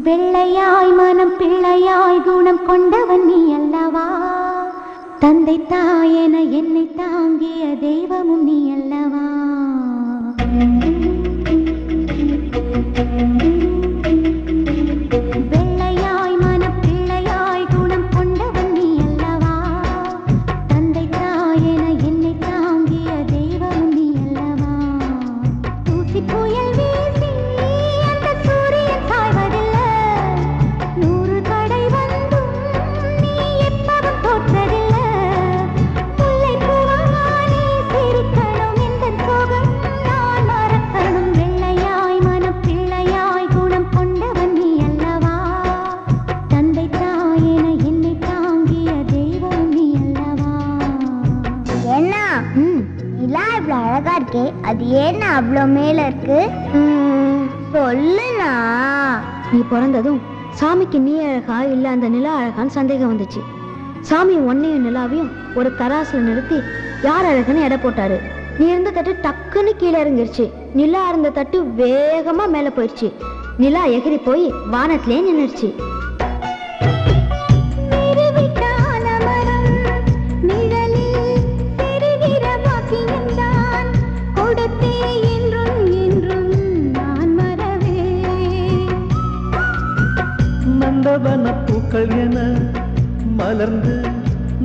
வெள்ளையாய் மனம் பிள்ளையாய் குணம் கொண்டவன் நீ அல்லவா? தந்தை தாயென என்னை தாங்கிய தெய்வமும் நீ அல்லவா? வெள்ளையாய் மனம் பிள்ளையாய் குணம் கொண்டவன் நீ அல்லவா? தந்தை தாயென என்னை தாங்கிய தெய்வமும் நீ அல்லவா? தூசி புயல் வீசி அந்த சூரியன் சாய்வதில்லை, 100 தடை வந்தும் நீ எப்பவும் தோற்றதில்லை. முல்லை பூவா நீ சிரிக்கணும், இந்த சோகம் நான் மறக்கணும். வெள்ளையாய் மனம் பிள்ளையாய் குணம் கொண்டவன் நீ அல்லவா? தந்தை தாயென என்னை தாங்கிய தெய்வம் நீ அல்லவா? என்ன நிலா இவ்வளவு அழகா இருக்கே, அது ஏன்னா அவ்வளோ மேல இருக்கு? சொல்லுண்ணா. நீ பிறந்ததும் சாமிக்கு நீ அழகா இல்ல அந்த நிலா அழகான்னு சந்தேகம் வந்துச்சு. சாமி ஒன்னையும் நிலாவையும் ஒரு தராசுல நிறுத்தி யார் அழகுன்னு எடை போட்டாரு. நீ இருந்த தட்டு டக்குன்னு கீழே இறங்கிருச்சு, நிலா இருந்த தட்டு வேகமா மேல போயிடுச்சு. நிலா எகிரி போய் வானத்திலே நின்னுடுச்சு. நந்தவன பூக்கள் என மலர்ந்து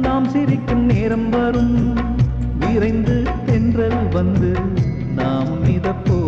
நாம் சிரிக்கும் நேரம் வரும், விரைந்து தென்றல் வந்து நாம் மிதப்போ